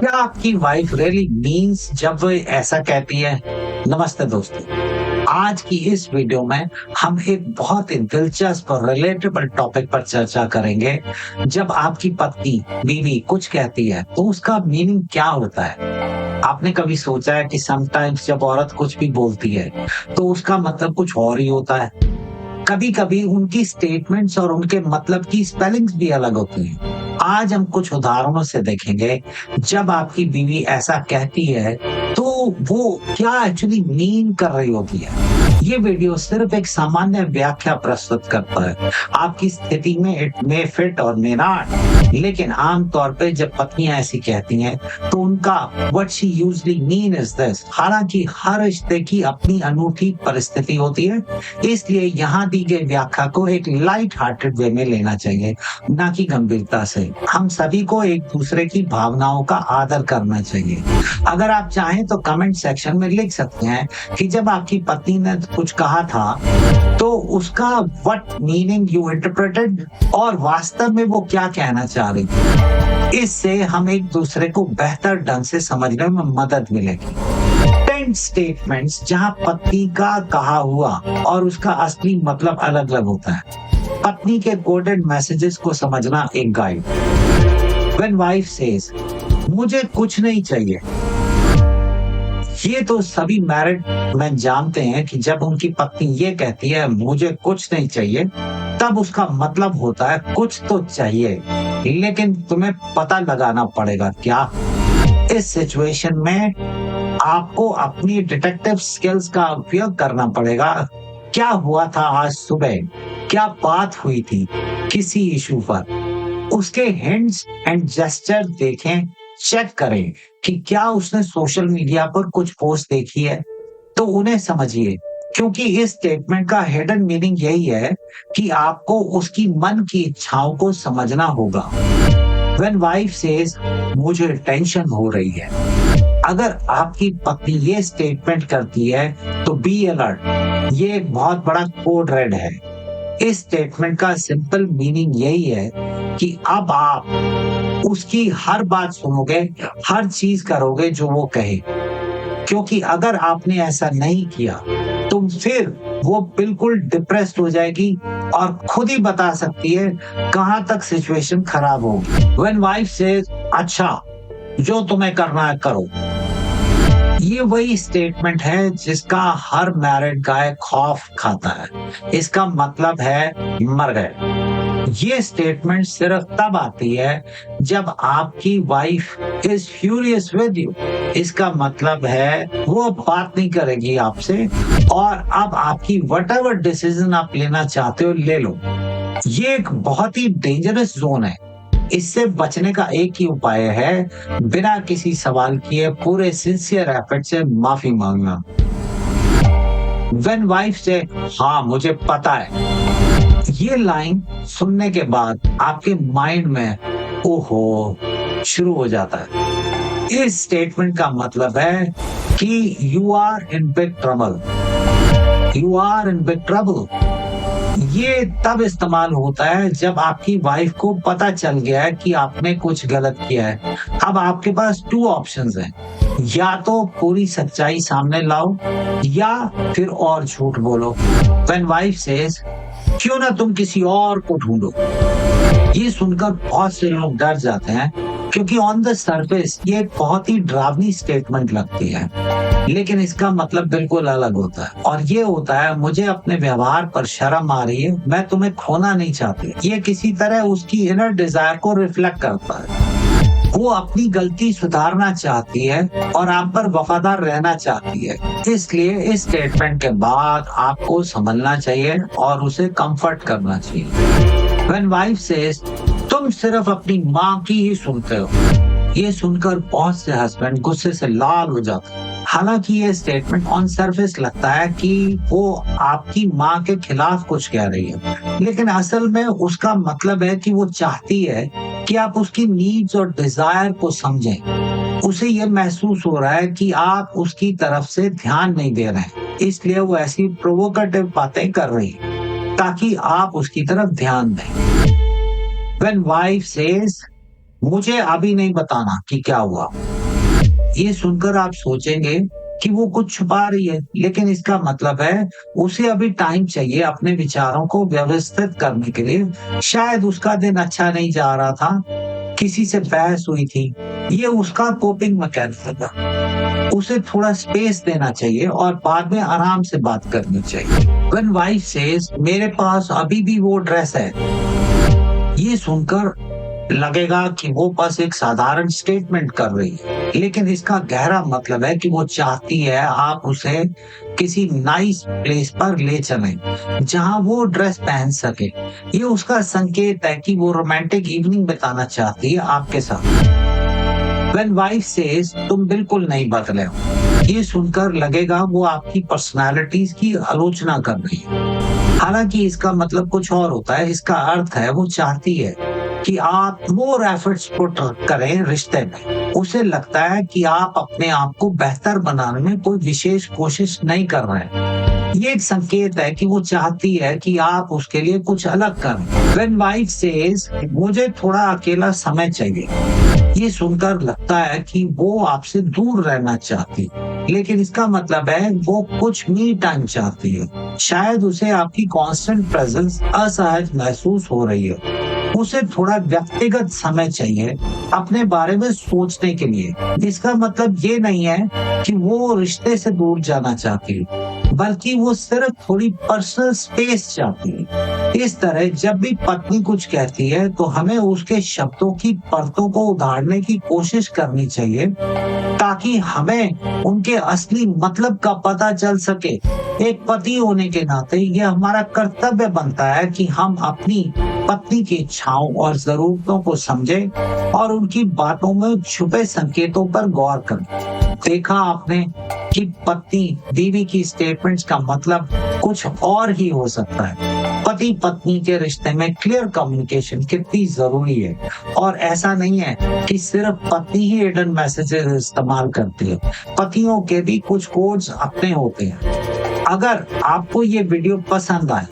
क्या आपकी wife really means जब वो ऐसा कहती है? नमस्ते दोस्तों, आज की इस वीडियो में हम एक बहुत ही दिलचस्प और रिलेटेबल टॉपिक पर चर्चा करेंगे। जब आपकी पत्नी, बीवी कुछ कहती है तो उसका मीनिंग क्या होता है? आपने कभी सोचा है कि समटाइम्स जब औरत कुछ भी बोलती है तो उसका मतलब कुछ और ही होता है? कभी-कभी उनकी स्टेटमेंट्स और उनके मतलब की स्पेलिंग्स भी अलग होती हैं। आज हम कुछ उदाहरणों से देखेंगे, जब आपकी बीवी ऐसा कहती है, तो वो क्या एक्चुअली मीन कर रही होती है। ये वीडियो सिर्फ एक सामान्य व्याख्या प्रस्तुत करता है। आपकी स्थिति में इट मे फिट और मे नॉट, लेकिन आम तौर पे जब पत्नियां ऐसी कहती हैं, तो उनका what she usually mean is this. हालांकि हर रिश्ते की अपनी अनूठी परिस्थिति होती है, इसलिए यहाँ दी गई व्याख्या को एक लाइट हार्टेड वे में लेना चाहिए, ना कि गंभीरता से। हम सभी को एक दूसरे की भावनाओं का आदर करना चाहिए। अगर आप चाहें तो कमेंट सेक्शन में लिख सकते हैं कि जब आपकी पत्नी ने कुछ कहा था तो उसका व्हाट मीनिंग यू इंटरप्रेटेड, और वास्तव में वो क्या कहना चाह रही थी। इससे हम एक दूसरे को बेहतर ढंग से समझने में मदद मिलेगी। 10 स्टेटमेंट्स जहां पत्नी का कहा हुआ और उसका असली मतलब अलग अलग होता है। पत्नी के कोडेड मैसेजेस को समझना एक गाइड। When wife says, मुझे कुछ नहीं चाहिए। ये तो सभी मैरिड मैन जानते हैं कि जब उनकी पत्नी ये कहती है मुझे कुछ नहीं चाहिए, तब उसका मतलब होता है कुछ तो चाहिए, लेकिन तुम्हें पता लगाना पड़ेगा क्या। इस सिचुएशन में आपको अपनी डिटेक्टिव स्किल्स का उपयोग करना पड़ेगा। क्या हुआ था आज सुबह, क्या बात हुई थी किसी इशू पर, उसके हिंट्स एंड जेस्चर देखें, चेक करें कि क्या उसने सोशल मीडिया पर कुछ पोस्ट देखी है, तो उन्हें समझिए, क्योंकि इस स्टेटमेंट का हिडन मीनिंग यही है कि आपको उसकी मन की इच्छाओं को समझना होगा। When wife says, मुझे टेंशन हो रही है, अगर आपकी पत्नी ये स्टेटमेंट करती है तो बी अलर्ट। ये एक बहुत बड़ा कोड रेड है। इस स्टेटमेंट का सिंपल मीनिंग यही है कि अब आप उसकी हर बात सुनोगे, हर चीज करोगे जो वो कहे, क्योंकि अगर आपने ऐसा नहीं किया तो फिर वो बिल्कुल डिप्रेस्ड हो जाएगी और खुद ही बता सकती है कहां तक सिचुएशन खराब होगी। When wife says, अच्छा जो तुम्हें करना है करो, ये वही स्टेटमेंट है जिसका हर मैरिड गाय खौफ खाता है। इसका मतलब है मर गए। ये स्टेटमेंट सिर्फ तब आती है जब आपकी wife is furious with you. इसका मतलब है वो बात नहीं करेगी आपसे, और अब आपकी व्हाटएवर डिसीजन आप लेना चाहते हो ले लो। ये एक बहुत ही डेंजरस जोन है। इससे बचने का एक ही उपाय है, बिना किसी सवाल किए पूरे सिंसियर एफर्ट से माफी मांगना। When wife से हाँ मुझे पता है, ये लाइन सुनने के बाद आपके माइंड में ओहो शुरू हो जाता है। इस स्टेटमेंट का मतलब है कि you are in big trouble. You are in big trouble. ये तब इस्तेमाल होता है जब आपकी वाइफ को पता चल गया है कि आपने कुछ गलत किया है। अब आपके पास 2 ऑप्शंस हैं, या तो पूरी सच्चाई सामने लाओ या फिर और झूठ बोलो। When wife says, क्यों ना तुम किसी और को ढूंढो। ये सुनकर बहुत से लोग डर जाते हैं, क्योंकि ऑन द सरफेस ये एक बहुत ही डरावनी स्टेटमेंट लगती है, लेकिन इसका मतलब बिल्कुल अलग होता है। और ये होता है मुझे अपने व्यवहार पर शर्म आ रही है, मैं तुम्हें खोना नहीं चाहती। ये किसी तरह उसकी इनर डिजायर को रिफ्लेक्ट करता है। वो अपनी गलती सुधारना चाहती है और आप पर वफादार रहना चाहती है। इसलिए इस स्टेटमेंट के बाद आपको संभलना चाहिए और उसे कंफर्ट करना चाहिए। When wife says, तुम सिर्फ अपनी माँ की ही सुनते हो। ये सुनकर बहुत से हस्बैंड गुस्से से लाल हो जाते हैं। हालांकि ये स्टेटमेंट ऑन सरफेस लगता है कि वो आपकी माँ के खिलाफ कुछ कह रही है, लेकिन असल में उसका मतलब है कि वो चाहती है कि आप उसकी नीड्स और डिजायर को समझें। उसे ये महसूस हो रहा है कि आप उसकी तरफ से ध्यान नहीं दे रहे हैं, इसलिए वो ऐसी प्रोवोकेटिव बातें कर रही है ताकि आप उसकी तरफ ध्यान दें। When wife says, मुझे अभी नहीं बताना कि क्या हुआ। ये सुनकर आप सोचेंगे कि वो कुछ छुपा रही है, लेकिन इसका मतलब है उसे अभी टाइम चाहिए अपने विचारों को व्यवस्थित करने के लिए। शायद उसका दिन अच्छा नहीं जा रहा था, किसी से बहस हुई थी। ये उसका कोपिंग मैकेनिज्म था। उसे थोड़ा स्पेस देना चाहिए और बाद में आराम से बात करनी चाहिए। व्हेन वाइफ सेज मेरे पास अभी भी वो ड्रेस है, ये सुनकर लगेगा कि वो बस एक साधारण स्टेटमेंट कर रही है, लेकिन इसका गहरा मतलब है कि वो चाहती है आप उसे किसी नाइस प्लेस पर ले चलें, जहां वो ड्रेस पहन सके। ये उसका संकेत है कि वो रोमांटिक इवनिंग बिताना चाहती है आपके साथ। व्हेन वाइफ सेज तुम बिल्कुल नहीं बदले हो, ये सुनकर लगेगा वो आपकी पर्सनालिटीज की आलोचना कर रही है। हालांकि इसका मतलब कुछ और होता है। इसका अर्थ है वो चाहती है कि आप मोर एफर्ट्स पुट करें रिश्ते में। उसे लगता है कि आप अपने आप को बेहतर बनाने में कोई विशेष कोशिश नहीं कर रहे हैं। ये एक संकेत है कि वो चाहती है कि आप उसके लिए कुछ अलग करें। When wife says मुझे थोड़ा अकेला समय चाहिए, ये सुनकर लगता है कि वो आपसे दूर रहना चाहती, लेकिन इसका मतलब है वो कुछ मी टाइम चाहती है। शायद उसे आपकी कांस्टेंट प्रेजेंस असहज महसूस हो रही है। उसे थोड़ा व्यक्तिगत समय चाहिए अपने बारे में सोचने के लिए। इसका मतलब ये नहीं है कि वो रिश्ते से दूर जाना चाहती है, बल्कि वो सिर्फ थोड़ी पर्सनल स्पेस चाहती है। इस तरह जब भी पत्नी कुछ कहती है तो हमें उसके शब्दों की परतों को उधारने की कोशिश करनी चाहिए, ताकि हमें उनके असली मतलब का पता चल सके। एक पति होने के नाते यह हमारा कर्तव्य बनता है कि हम अपनी पत्नी की इच्छाओं और जरूरतों को समझें और उनकी बातों में छुपे संकेतों पर गौर करें। देखा आपने कि पत्नी बीवी की स्टेटमेंट्स का मतलब कुछ और ही हो सकता है। पति पत्नी के रिश्ते में क्लियर कम्युनिकेशन कितनी जरूरी है, और ऐसा नहीं है कि सिर्फ पत्नी ही हिडन मैसेजेस इस्तेमाल करती है। पतियों के भी कुछ कोड्स अपने होते हैं। अगर आपको ये वीडियो पसंद आए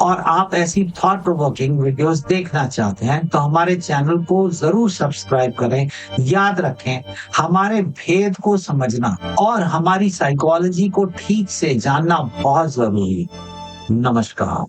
और आप ऐसी थॉट प्रोवोकिंग वीडियोस देखना चाहते हैं तो हमारे चैनल को जरूर सब्सक्राइब करें। याद रखें, हमारे भेद को समझना और हमारी साइकोलॉजी को ठीक से जानना बहुत जरूरी है। नमस्कार।